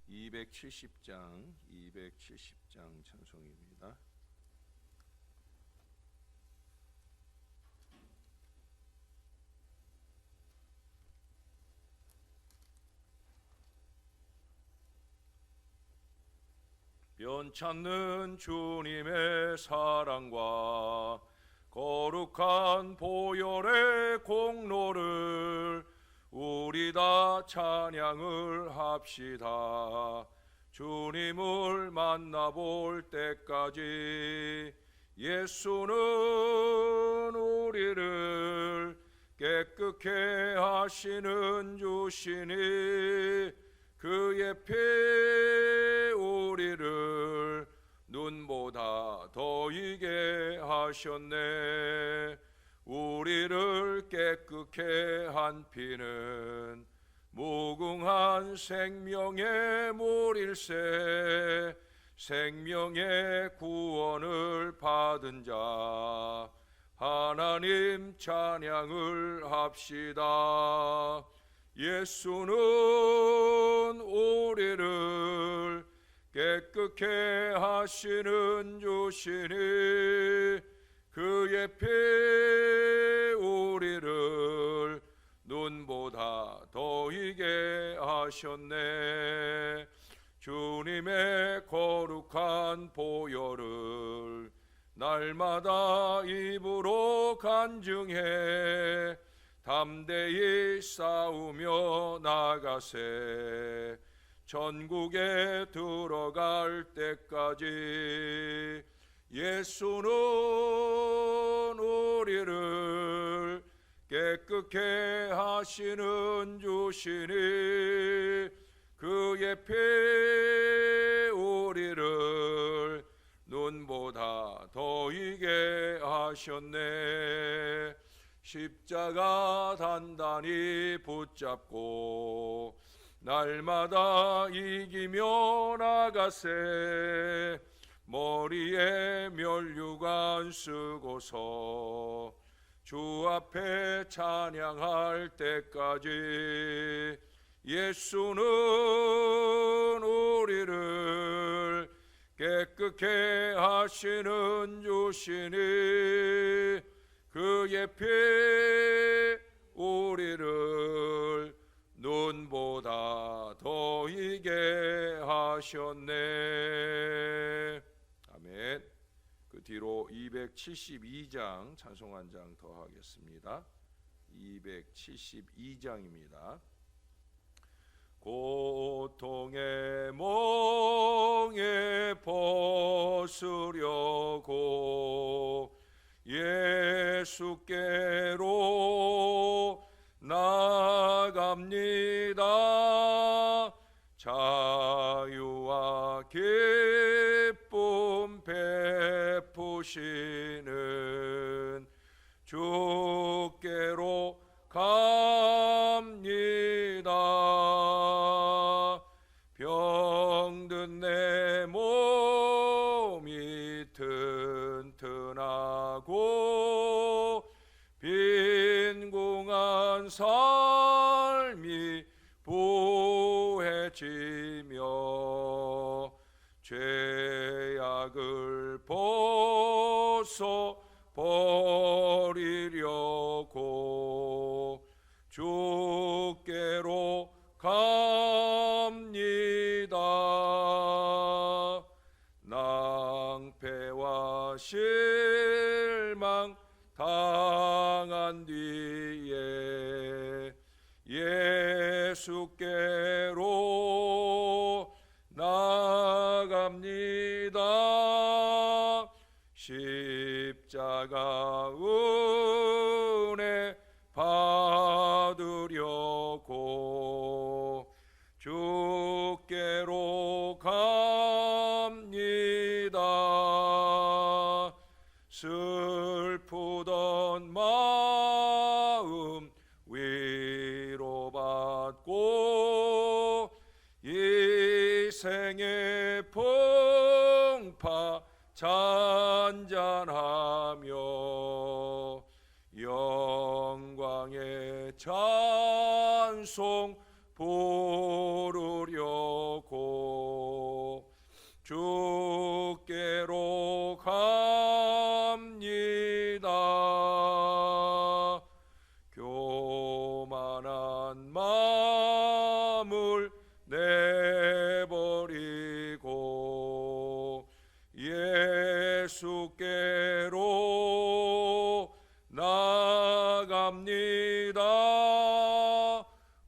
270장 찬송입니다. 변찮는 주님의 사랑과 거룩한 보혈의 공로를 우리 다 찬양을 합시다. 주님을 만나볼 때까지 예수는 우리를 깨끗게 하시는 주시니 그의 피 우리를 눈보다 더 이게 하셨네. 우리를 깨끗게 한 피는 무궁한 생명의 물일세. 생명의 구원을 받은 자 하나님 찬양을 합시다. 예수는 우리를 깨끗게 하시는 주시니 그의 피 우리를 눈보다 더 이게 하셨네. 주님의 거룩한 보혈을 날마다 입으로 간증해 담대히 싸우며 나가세. 천국에 들어갈 때까지 예수는 우리를 깨끗게 하시는 주시니 그의 피 우리를 눈보다 더 이게 하셨네. 십자가 단단히 붙잡고 날마다 이기며 나가세. 머리에 면류관 쓰고서 주 앞에 찬양할 때까지 예수는 우리를 깨끗게 하시는 주시니 그의 피 우리를 눈보다 더 이게 하셨네. 아멘. 그 뒤로 272장 찬송 한 장 더 하겠습니다. 272장입니다. 고통의 멍에 벗으려고 예수께로 나갑니다. 자유와 기쁨 베푸시는 주께로 갑니다. 병든 내 몸이 튼튼하고 빈궁한 삶이 부해지며 죄악을 벗어 버리려고 주께로 갑니다. 낭패와 실망 당한 뒤에 예수께로 나갑니다. 십자가 은혜 받으려고 주께로 갑니다. 슬프던 마음 위로받고 이 생의 풍파 잔잔하며 영광의 찬송 부르려고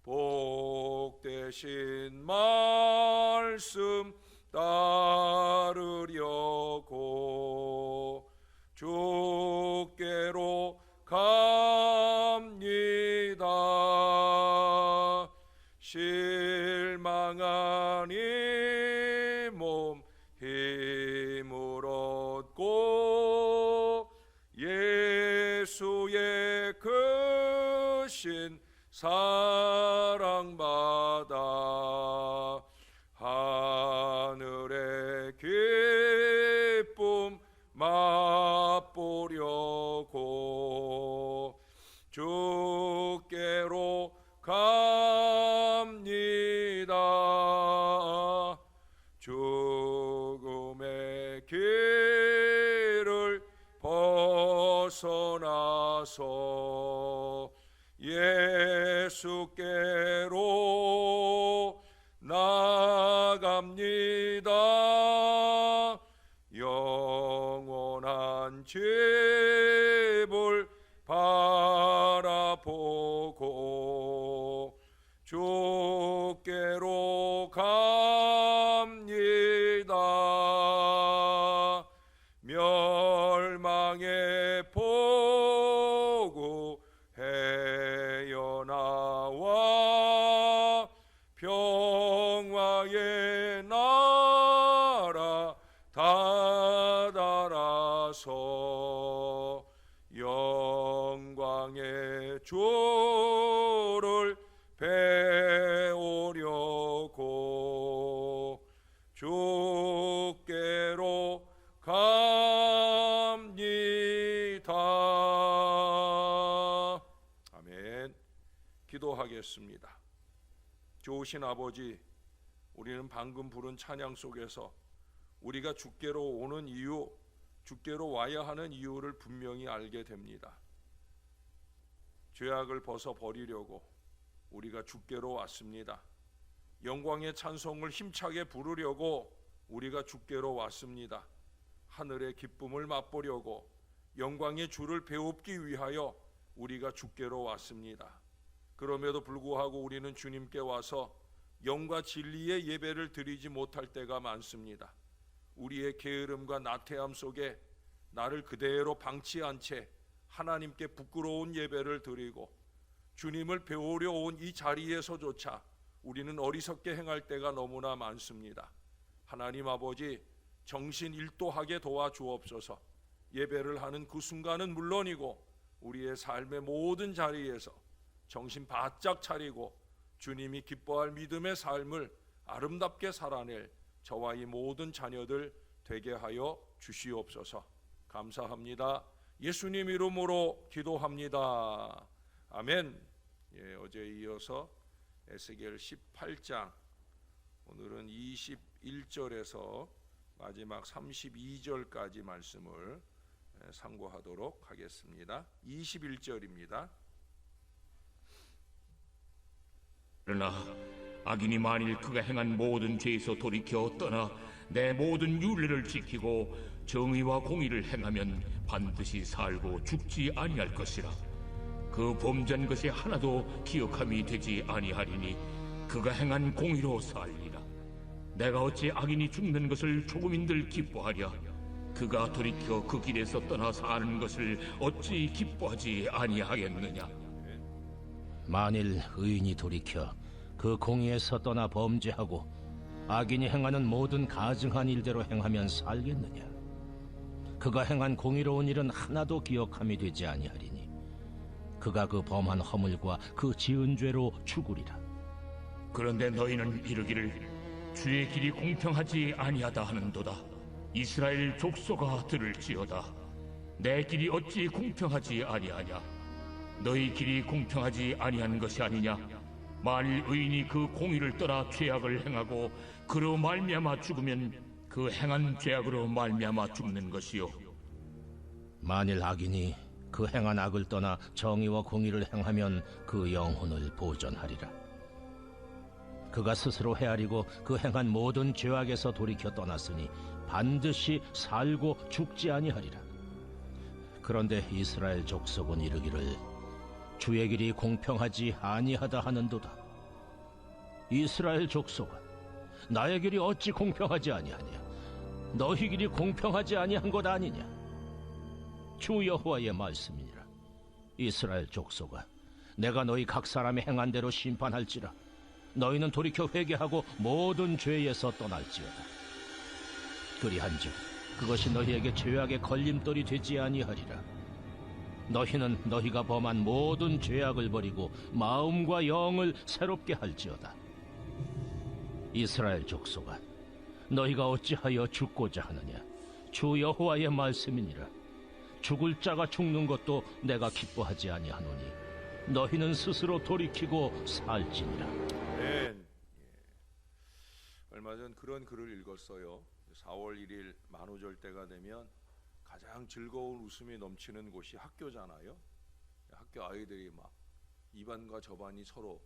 복되신 말씀 따르려고 주께로 갑니다. 실망한 이 몸 힘을 얻고 예수의 크신 사랑받아 하늘의 기쁨 맛보려고 주께로 갑니다. 죽음의 길을 벗어나서 예수께로 나갑니다. 영원한 집을 바라보고 주께로 갑니다. 멸망의 포구 헤어나와 평화의 나라 다다라서 영광의 주를 배우려고 주께로 갑니다. 아멘. 기도하겠습니다. 좋으신 아버지, 우리는 방금 부른 찬양 속에서 우리가 주께로 오는 이유, 주께로 와야 하는 이유를 분명히 알게 됩니다. 죄악을 벗어버리려고 우리가 주께로 왔습니다. 영광의 찬송을 힘차게 부르려고 우리가 주께로 왔습니다. 하늘의 기쁨을 맛보려고 영광의 주를 배웁기 위하여 우리가 주께로 왔습니다. 그럼에도 불구하고 우리는 주님께 와서 영과 진리의 예배를 드리지 못할 때가 많습니다. 우리의 게으름과 나태함 속에 나를 그대로 방치한 채 하나님께 부끄러운 예배를 드리고 주님을 배우려 온 이 자리에서조차 우리는 어리석게 행할 때가 너무나 많습니다. 하나님 아버지, 정신 일도하게 도와주옵소서. 예배를 하는 그 순간은 물론이고 우리의 삶의 모든 자리에서 정신 바짝 차리고 주님이 기뻐할 믿음의 삶을 아름답게 살아낼 저와 이 모든 자녀들 되게 하여 주시옵소서. 감사합니다. 예수님 이름으로 기도합니다. 아멘. 어제에 이어서 에스겔 18장, 오늘은 21절에서 마지막 32절까지 말씀을 상고하도록 하겠습니다. 21절입니다. 그러나 악인이 만일 그가 행한 모든 죄에서 돌이켜 떠나 내 모든 율례를 지키고 정의와 공의를 행하면 반드시 살고 죽지 아니할 것이라. 그 범죄한 것이 하나도 기억함이 되지 아니하리니 그가 행한 공의로 살리라. 내가 어찌 악인이 죽는 것을 조금인들 기뻐하랴. 그가 돌이켜 그 길에서 떠나 사는 것을 어찌 기뻐하지 아니하겠느냐. 만일 의인이 돌이켜 그 공의에서 떠나 범죄하고 악인이 행하는 모든 가증한 일대로 행하면 살겠느냐. 그가 행한 공의로운 일은 하나도 기억함이 되지 아니하리니 그가 그 범한 허물과 그 지은 죄로 죽으리라. 그런데 너희는 이르기를 주의 길이 공평하지 아니하다 하는도다. 이스라엘 족속아 들을지어다. 내 길이 어찌 공평하지 아니하냐. 너희 길이 공평하지 아니한 것이 아니냐. 만일 의인이 그 공의를 떠나 죄악을 행하고 그로 말미암아 죽으면 그 행한 죄악으로 말미암아 죽는 것이요. 만일 악인이 그 행한 악을 떠나 정의와 공의를 행하면 그 영혼을 보전하리라. 그가 스스로 헤아리고 그 행한 모든 죄악에서 돌이켜 떠났으니 반드시 살고 죽지 아니하리라. 그런데 이스라엘 족속은 이르기를 주의 길이 공평하지 아니하다 하는도다. 이스라엘 족속아, 나의 길이 어찌 공평하지 아니하냐? 너희 길이 공평하지 아니한 것 아니냐? 주 여호와의 말씀이니라. 이스라엘 족속아, 내가 너희 각 사람의 행한 대로 심판할지라. 너희는 돌이켜 회개하고 모든 죄에서 떠날지어다. 그리한즉 그것이 너희에게 죄악의 걸림돌이 되지 아니하리라. 너희는 너희가 범한 모든 죄악을 버리고 마음과 영을 새롭게 할지어다. 이스라엘 족속아, 너희가 어찌하여 죽고자 하느냐? 주 여호와의 말씀이니라. 죽을 자가 죽는 것도 내가 기뻐하지 아니하노니 너희는 스스로 돌이키고 살지니라. 아멘. 얼마 전 그런 글을 읽었어요. 4월 1일 만우절 때가 되면 가장 즐거운 웃음이 넘치는 곳이 학교잖아요. 학교 아이들이 막 이반과 저반이 서로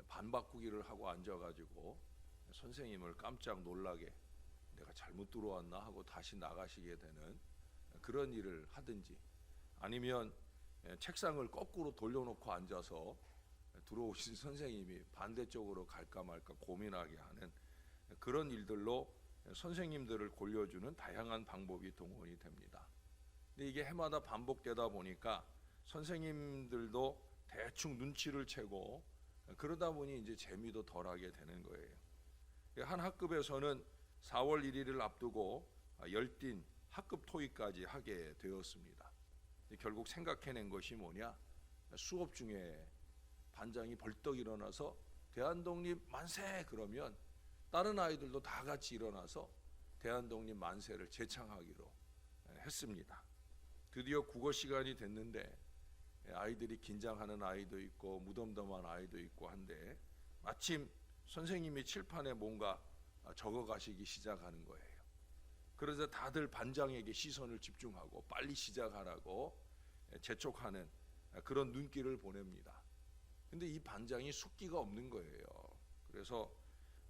반바꾸기를 하고 앉아가지고 선생님을 깜짝 놀라게 내가 잘못 들어왔나 하고 다시 나가시게 되는 그런 일을 하든지, 아니면 책상을 거꾸로 돌려놓고 앉아서 들어오신 선생님이 반대쪽으로 갈까 말까 고민하게 하는 그런 일들로 선생님들을 골려주는 다양한 방법이 동원이 됩니다. 근데 이게 해마다 반복되다 보니까 선생님들도 대충 눈치를 채고 그러다 보니 이제 재미도 덜하게 되는 거예요. 한 학급에서는 4월 1일을 앞두고 열띤 학급 토의까지 하게 되었습니다. 결국 생각해낸 것이 뭐냐? 수업 중에 반장이 벌떡 일어나서 대한독립 만세 그러면 다른 아이들도 다 같이 일어나서 대한독립 만세를 재창하기로 했습니다. 드디어 국어 시간이 됐는데 아이들이 긴장하는 아이도 있고 무덤덤한 아이도 있고 한데 마침 선생님이 칠판에 뭔가 적어 가시기 시작하는 거예요. 그래서 다들 반장에게 시선을 집중하고 빨리 시작하라고 재촉하는 그런 눈길을 보냅니다. 근데 이 반장이 숙기가 없는 거예요. 그래서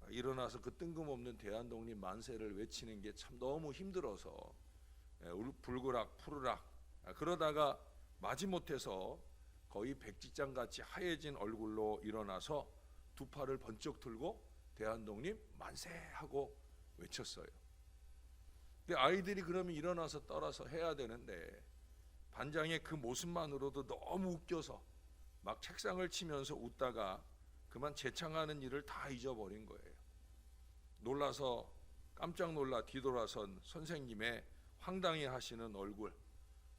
일어나서 그 뜬금없는 대한독립 만세를 외치는 게 참 너무 힘들어서 불그락 푸르락 그러다가 마지못해서 거의 백지장같이 하얘진 얼굴로 일어나서 두 팔을 번쩍 들고 대한독립 만세 하고 외쳤어요. 근데 아이들이 그러면 일어나서 따라서 해야 되는데 반장의 그 모습만으로도 너무 웃겨서 막 책상을 치면서 웃다가 그만 재창하는 일을 다 잊어버린 거예요. 놀라서 깜짝 놀라 뒤돌아선 선생님의 황당해 하시는 얼굴,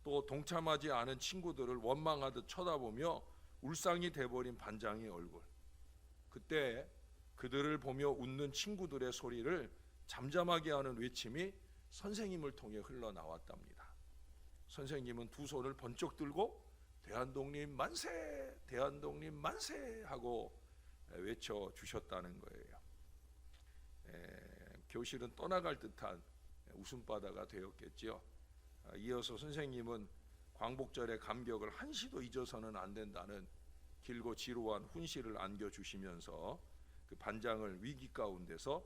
또 동참하지 않은 친구들을 원망하듯 쳐다보며 울상이 돼버린 반장의 얼굴, 그때 그들을 보며 웃는 친구들의 소리를 잠잠하게 하는 외침이 선생님을 통해 흘러나왔답니다. 선생님은 두 손을 번쩍 들고 대한독립 만세, 대한독립 만세 하고 외쳐주셨다는 거예요. 교실은 떠나갈 듯한 웃음바다가 되었겠죠. 이어서 선생님은 광복절의 감격을 한시도 잊어서는 안 된다는 길고 지루한 훈시를 안겨주시면서 그 반장을 위기 가운데서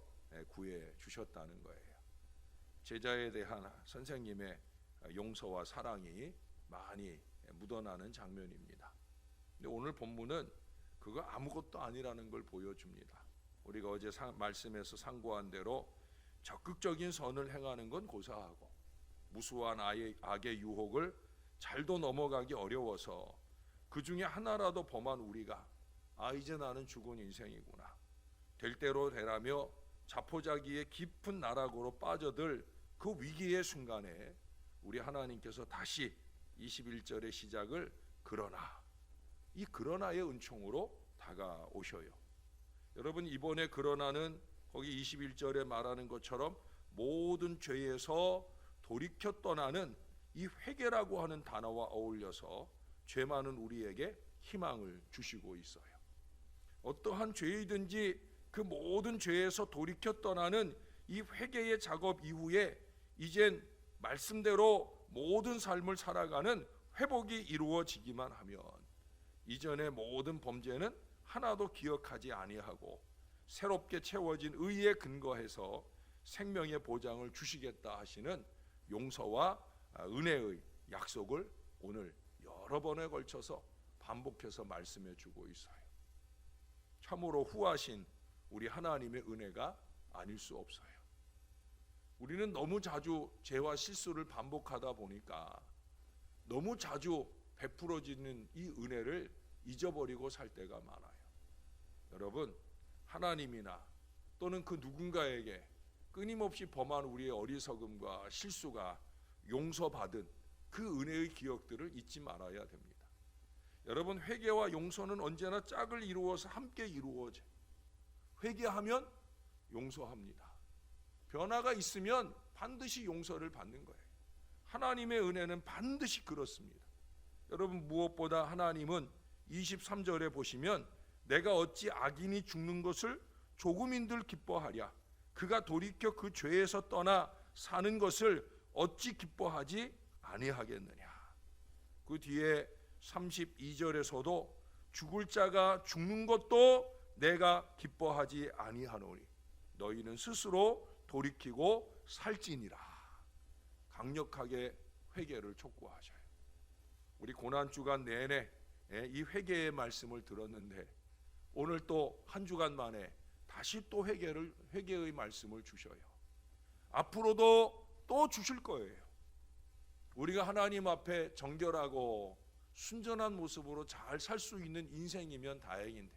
구해 주셨다는 거예요. 제자에 대한 선생님의 용서와 사랑이 많이 묻어나는 장면입니다. 근데 오늘 본문은 그거 아무것도 아니라는 걸 보여줍니다. 우리가 어제 말씀에서 상고한 대로 적극적인 선을 행하는 건 고사하고 무수한 악의 유혹을 잘도 넘어가기 어려워서 그 중에 하나라도 범한 우리가 이제 나는 죽은 인생이구나, 될 대로 되라며 자포자기의 깊은 나락으로 빠져들 그 위기의 순간에 우리 하나님께서 다시 21절의 시작을 그러나, 이 그러나의 은총으로 다가오셔요. 여러분, 이번에 그러나는 거기 21절에 말하는 것처럼 모든 죄에서 돌이켜 떠나는 이 회개라고 하는 단어와 어울려서 죄 많은 우리에게 희망을 주시고 있어요. 어떠한 죄이든지 그 모든 죄에서 돌이켜 떠나는 이 회개의 작업 이후에 이젠 말씀대로 모든 삶을 살아가는 회복이 이루어지기만 하면 이전의 모든 범죄는 하나도 기억하지 아니하고 새롭게 채워진 의에 근거해서 생명의 보장을 주시겠다 하시는 용서와 은혜의 약속을 오늘 여러 번에 걸쳐서 반복해서 말씀해 주고 있어요. 참으로 후하신 우리 하나님의 은혜가 아닐 수 없어요. 우리는 너무 자주 죄와 실수를 반복하다 보니까 너무 자주 베풀어지는 이 은혜를 잊어버리고 살 때가 많아요. 여러분, 하나님이나 또는 그 누군가에게 끊임없이 범한 우리의 어리석음과 실수가 용서받은 그 은혜의 기억들을 잊지 말아야 됩니다. 여러분, 회개와 용서는 언제나 짝을 이루어서 함께 이루어져요. 회개하면 용서합니다. 변화가 있으면 반드시 용서를 받는 거예요. 하나님의 은혜는 반드시 그렇습니다. 여러분, 무엇보다 하나님은 23절에 보시면 내가 어찌 악인이 죽는 것을 조금인들 기뻐하랴. 그가 돌이켜 그 죄에서 떠나 사는 것을 어찌 기뻐하지 아니하겠느냐. 그 뒤에 32절에서도 죽을 자가 죽는 것도 내가 기뻐하지 아니하노니 너희는 스스로 돌이키고 살지니라. 강력하게 회개를 촉구하셔요. 우리 고난 주간 내내 이 회개의 말씀을 들었는데 오늘 또 한 주간 만에 다시 또 회개의 말씀을 주셔요. 앞으로도 또 주실 거예요. 우리가 하나님 앞에 정결하고 순전한 모습으로 잘 살 수 있는 인생이면 다행인데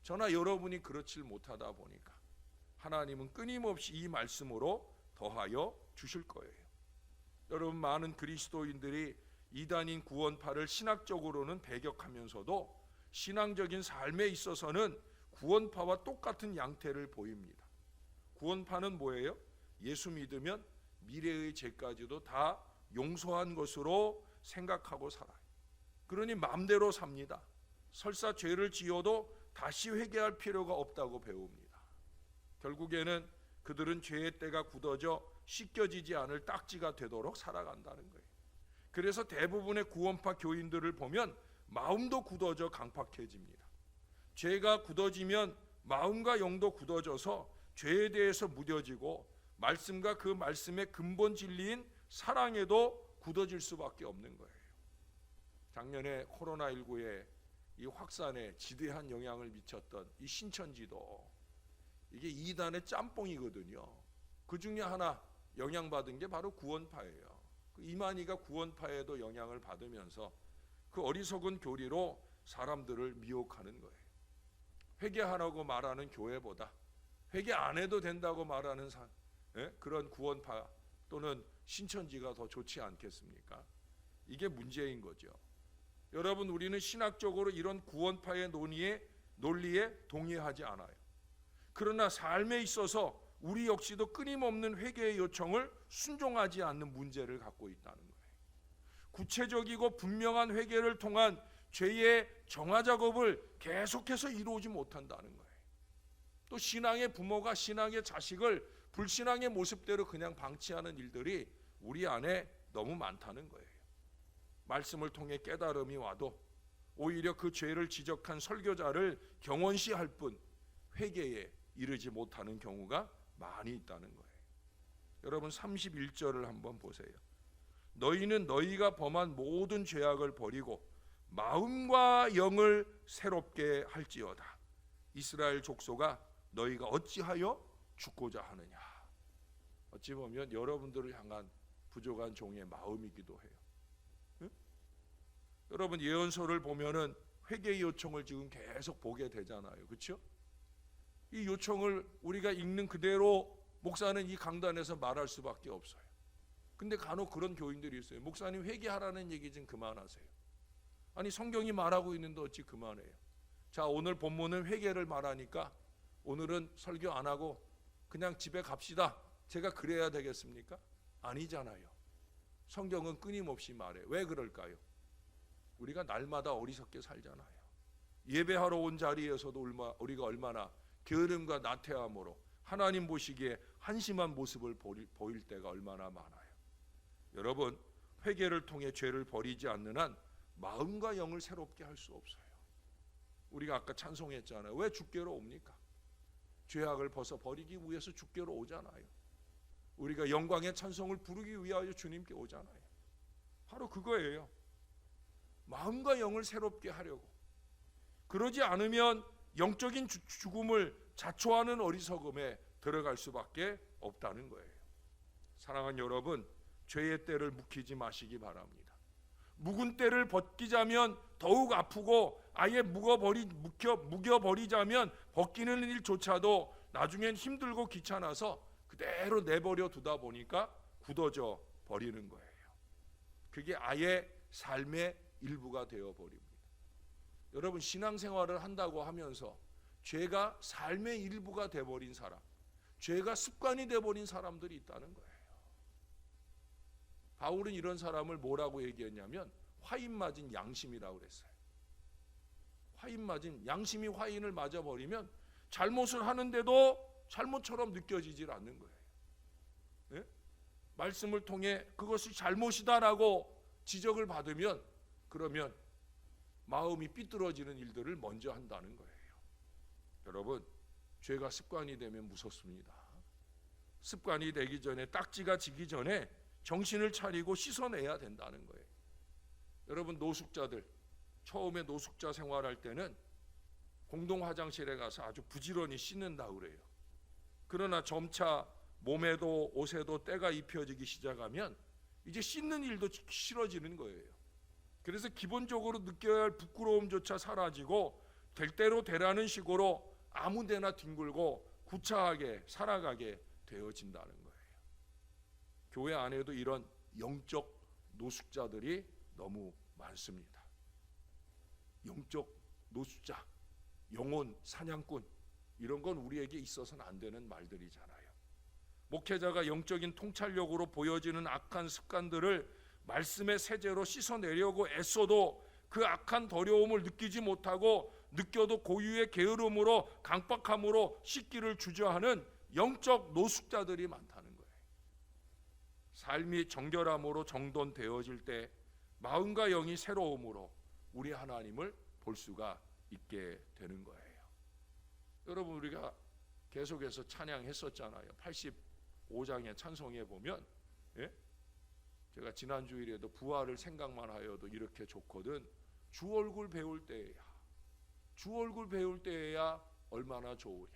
저나 여러분이 그렇질 못하다 보니까 하나님은 끊임없이 이 말씀으로 더하여 주실 거예요. 여러분, 많은 그리스도인들이 이단인 구원파를 신학적으로는 배격하면서도 신앙적인 삶에 있어서는 구원파와 똑같은 양태를 보입니다. 구원파는 뭐예요? 예수 믿으면 미래의 죄까지도 다 용서한 것으로 생각하고 살아요. 그러니 마음대로 삽니다. 설사 죄를 지어도 다시 회개할 필요가 없다고 배웁니다. 결국에는 그들은 죄의 때가 굳어져 씻겨지지 않을 딱지가 되도록 살아간다는 거예요. 그래서 대부분의 구원파 교인들을 보면 마음도 굳어져 강팍해집니다. 죄가 굳어지면 마음과 영도 굳어져서 죄에 대해서 무뎌지고 말씀과 그 말씀의 근본 진리인 사랑에도 굳어질 수밖에 없는 거예요. 작년에 코로나19의 이 확산에 지대한 영향을 미쳤던 이 신천지도 이게 이단의 짬뽕이거든요. 그 중에 하나 영향받은 게 바로 구원파예요. 그 이만희가 구원파에도 영향을 받으면서 그 어리석은 교리로 사람들을 미혹하는 거예요. 회개하라고 말하는 교회보다 회개 안 해도 된다고 말하는 그런 구원파 또는 신천지가 더 좋지 않겠습니까? 이게 문제인 거죠. 여러분, 우리는 신학적으로 이런 구원파의 논리에 동의하지 않아요. 그러나 삶에 있어서 우리 역시도 끊임없는 회개의 요청을 순종하지 않는 문제를 갖고 있다는 거예요. 구체적이고 분명한 회개를 통한 죄의 정화 작업을 계속해서 이루지 못한다는 거예요. 또 신앙의 부모가 신앙의 자식을 불신앙의 모습대로 그냥 방치하는 일들이 우리 안에 너무 많다는 거예요. 말씀을 통해 깨달음이 와도 오히려 그 죄를 지적한 설교자를 경원시할 뿐 회개에 이르지 못하는 경우가 많이 있다는 거예요. 여러분, 31절을 한번 보세요. 너희는 너희가 범한 모든 죄악을 버리고 마음과 영을 새롭게 할지어다. 이스라엘 족속아, 너희가 어찌하여 죽고자 하느냐. 어찌 보면 여러분들을 향한 부족한 종의 마음이기도 해요. 응? 여러분, 예언서를 보면은 회개의 요청을 지금 계속 보게 되잖아요. 그렇죠? 이 요청을 우리가 읽는 그대로 목사는 이 강단에서 말할 수밖에 없어요. 근데 간혹 그런 교인들이 있어요. 목사님, 회개하라는 얘기 좀 그만하세요. 아니, 성경이 말하고 있는데 어찌 그만해요. 자, 오늘 본문은 회개를 말하니까 오늘은 설교 안 하고 그냥 집에 갑시다. 제가 그래야 되겠습니까? 아니잖아요. 성경은 끊임없이 말해요. 왜 그럴까요? 우리가 날마다 어리석게 살잖아요. 예배하러 온 자리에서도 우리가 얼마나 게으름과 나태함으로 하나님 보시기에 한심한 모습을 보일 때가 얼마나 많아요. 여러분, 회개를 통해 죄를 버리지 않는 한 마음과 영을 새롭게 할 수 없어요. 우리가 아까 찬송했잖아요. 왜 주께로 옵니까? 죄악을 벗어버리기 위해서 주께로 오잖아요. 우리가 영광의 찬송을 부르기 위하여 주님께 오잖아요. 바로 그거예요. 마음과 영을 새롭게 하려고. 그러지 않으면 영적인 죽음을 자초하는 어리석음에 들어갈 수밖에 없다는 거예요. 사랑하는 여러분, 죄의 때를 묵히지 마시기 바랍니다. 묵은 때를 벗기자면 더욱 아프고 아예 묵여버리자면 벗기는 일조차도 나중엔 힘들고 귀찮아서 그대로 내버려 두다 보니까 굳어져 버리는 거예요. 그게 아예 삶의 일부가 되어버립니다. 여러분, 신앙생활을 한다고 하면서 죄가 삶의 일부가 되어버린 사람, 죄가 습관이 되어버린 사람들이 있다는 거예요. 바울은 이런 사람을 뭐라고 얘기했냐면 화인 맞은 양심이라고 그랬어요. 화인 맞은 양심이 화인을 맞아버리면 잘못을 하는데도 잘못처럼 느껴지질 않는 거예요. 예? 말씀을 통해 그것이 잘못이다라고 지적을 받으면 그러면 마음이 삐뚤어지는 일들을 먼저 한다는 거예요. 여러분, 죄가 습관이 되면 무섭습니다. 습관이 되기 전에, 딱지가 지기 전에 정신을 차리고 씻어내야 된다는 거예요. 여러분, 노숙자들, 처음에 노숙자 생활할 때는 공동 화장실에 가서 아주 부지런히 씻는다 그래요. 그러나 점차 몸에도 옷에도 때가 입혀지기 시작하면 이제 씻는 일도 싫어지는 거예요. 그래서 기본적으로 느껴야 할 부끄러움조차 사라지고 될 대로 되라는 식으로 아무 데나 뒹굴고 구차하게 살아가게 되어진다는 거예요. 교회 안에도 이런 영적 노숙자들이 너무 많습니다. 영적 노숙자, 영혼 사냥꾼, 이런 건 우리에게 있어서는 안 되는 말들이잖아요. 목회자가 영적인 통찰력으로 보여지는 악한 습관들을 말씀의 세제로 씻어내려고 애써도 그 악한 더러움을 느끼지 못하고 느껴도 고유의 게으름으로 강박함으로 씻기를 주저하는 영적 노숙자들이 많다는 거예요. 삶이 정결함으로 정돈되어질 때 마음과 영이 새로움으로 우리 하나님을 볼 수가 있게 되는 거예요. 여러분, 우리가 계속해서 찬양했었잖아요. 85장의 찬송에 보면, 예? 제가 지난 주일에도 부활을 생각만 하여도 이렇게 좋거든. 주 얼굴 배울 때야, 주 얼굴 배울 때야 얼마나 좋으냐.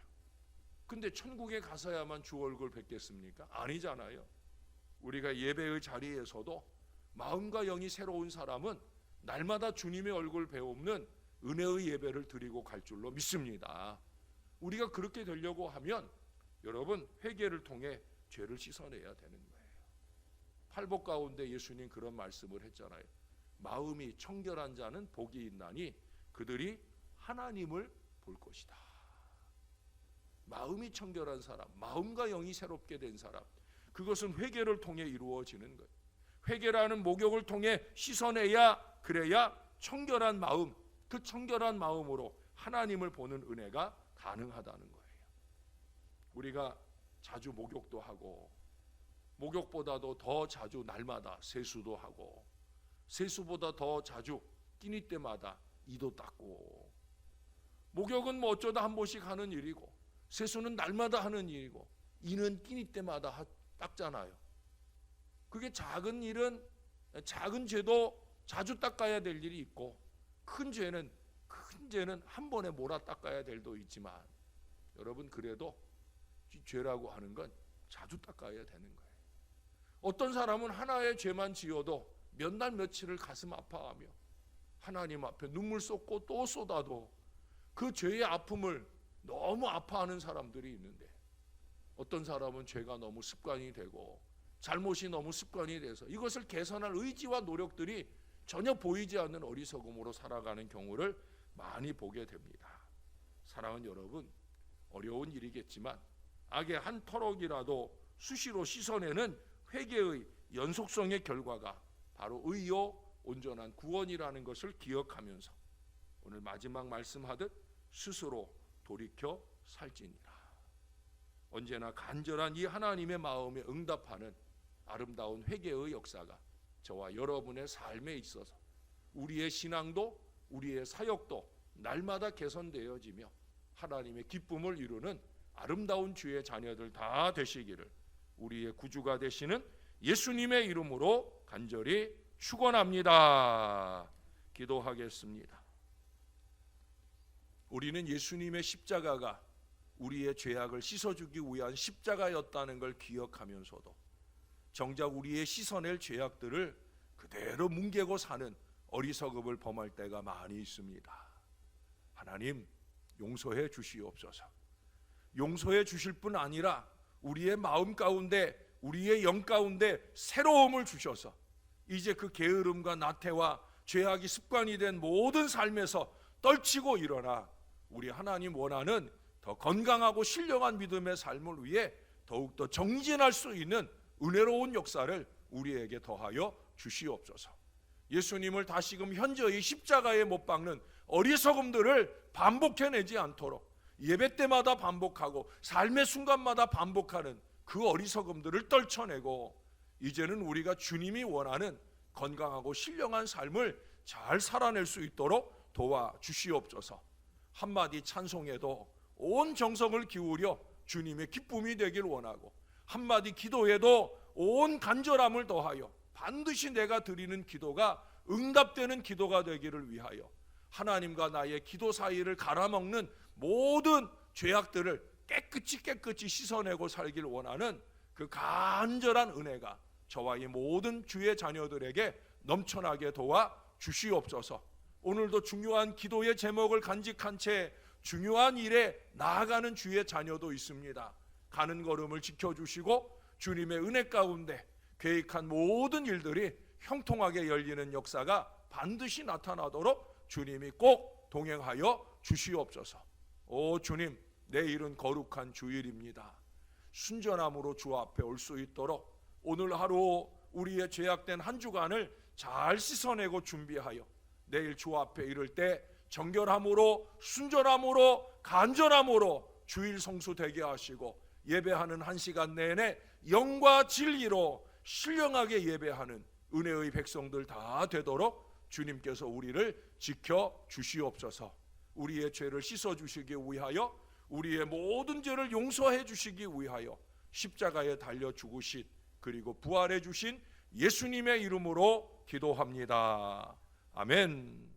근데 천국에 가서야만 주 얼굴 뵙겠습니까? 아니잖아요. 우리가 예배의 자리에서도 마음과 영이 새로운 사람은 날마다 주님의 얼굴 배우는 은혜의 예배를 드리고 갈 줄로 믿습니다. 우리가 그렇게 되려고 하면 여러분, 회개를 통해 죄를 씻어내야 되는 거예요. 팔복 가운데 예수님 그런 말씀을 했잖아요. 마음이 청결한 자는 복이 있나니 그들이 하나님을 볼 것이다. 마음이 청결한 사람, 마음과 영이 새롭게 된 사람, 그것은 회개를 통해 이루어지는 거예요. 회개라는 목욕을 통해 씻어내야, 그래야 청결한 마음, 그 청결한 마음으로 하나님을 보는 은혜가 가능하다는 거예요. 우리가 자주 목욕도 하고, 목욕보다도 더 자주 날마다 세수도 하고, 세수보다 더 자주 끼니 때마다 이도 닦고, 목욕은 뭐 어쩌다 한 번씩 하는 일이고, 세수는 날마다 하는 일이고, 이는 끼니 때마다 닦잖아요. 그게 작은 일은, 작은 죄도 자주 닦아야 될 일이 있고, 큰 죄는 한 번에 몰아 닦아야 될 도 있지만, 여러분, 그래도 죄라고 하는 건 자주 닦아야 되는 거예요. 어떤 사람은 하나의 죄만 지어도 몇 날 며칠을 가슴 아파하며 하나님 앞에 눈물 쏟고 또 쏟아도 그 죄의 아픔을 너무 아파하는 사람들이 있는데, 어떤 사람은 죄가 너무 습관이 되고 잘못이 너무 습관이 돼서 이것을 개선할 의지와 노력들이 전혀 보이지 않는 어리석음으로 살아가는 경우를 많이 보게 됩니다. 사랑하는 여러분, 어려운 일이겠지만 악의 한 터럭이라도 수시로 씻어내는 회개의 연속성의 결과가 바로 의요 온전한 구원이라는 것을 기억하면서 오늘 마지막 말씀하듯 스스로 돌이켜 살지니라. 언제나 간절한 이 하나님의 마음에 응답하는 아름다운 회개의 역사가 저와 여러분의 삶에 있어서 우리의 신앙도 우리의 사역도 날마다 개선되어지며 하나님의 기쁨을 이루는 아름다운 주의 자녀들 다 되시기를 우리의 구주가 되시는 예수님의 이름으로 간절히 축원합니다. 기도하겠습니다. 우리는 예수님의 십자가가 우리의 죄악을 씻어주기 위한 십자가였다는 걸 기억하면서도 정작 우리의 씻어낼 죄악들을 그대로 뭉개고 사는 어리석음을 범할 때가 많이 있습니다. 하나님, 용서해 주시옵소서. 용서해 주실 뿐 아니라 우리의 마음 가운데, 우리의 영 가운데 새로움을 주셔서 이제 그 게으름과 나태와 죄악이 습관이 된 모든 삶에서 떨치고 일어나 우리 하나님 원하는 더 건강하고 신령한 믿음의 삶을 위해 더욱더 정진할 수 있는 은혜로운 역사를 우리에게 더하여 주시옵소서. 예수님을 다시금 현저히 십자가에 못 박는 어리석음들을 반복해내지 않도록 예배 때마다 반복하고 삶의 순간마다 반복하는 그 어리석음들을 떨쳐내고 이제는 우리가 주님이 원하는 건강하고 신령한 삶을 잘 살아낼 수 있도록 도와주시옵소서. 한마디 찬송에도 온 정성을 기울여 주님의 기쁨이 되길 원하고 한마디 기도에도 온 간절함을 더하여 반드시 내가 드리는 기도가 응답되는 기도가 되기를 위하여 하나님과 나의 기도 사이를 갈아먹는 모든 죄악들을 깨끗이 씻어내고 살길 원하는 그 간절한 은혜가 저와 이 모든 주의 자녀들에게 넘쳐나게 도와 주시옵소서. 오늘도 중요한 기도의 제목을 간직한 채 중요한 일에 나아가는 주의 자녀도 있습니다. 가는 걸음을 지켜주시고 주님의 은혜 가운데 계획한 모든 일들이 형통하게 열리는 역사가 반드시 나타나도록 주님이 꼭 동행하여 주시옵소서. 오 주님, 내일은 거룩한 주일입니다. 순전함으로 주 앞에 올 수 있도록 오늘 하루 우리의 죄악된 한 주간을 잘 씻어내고 준비하여 내일 주 앞에 이를 때 정결함으로 순전함으로 간절함으로 주일 성수되게 하시고 예배하는 한 시간 내내 영과 진리로 신령하게 예배하는 은혜의 백성들 다 되도록 주님께서 우리를 지켜 주시옵소서. 우리의 죄를 씻어 주시기 위하여 우리의 모든 죄를 용서해 주시기 위하여 십자가에 달려 죽으신 그리고 부활해 주신 예수님의 이름으로 기도합니다. 아멘.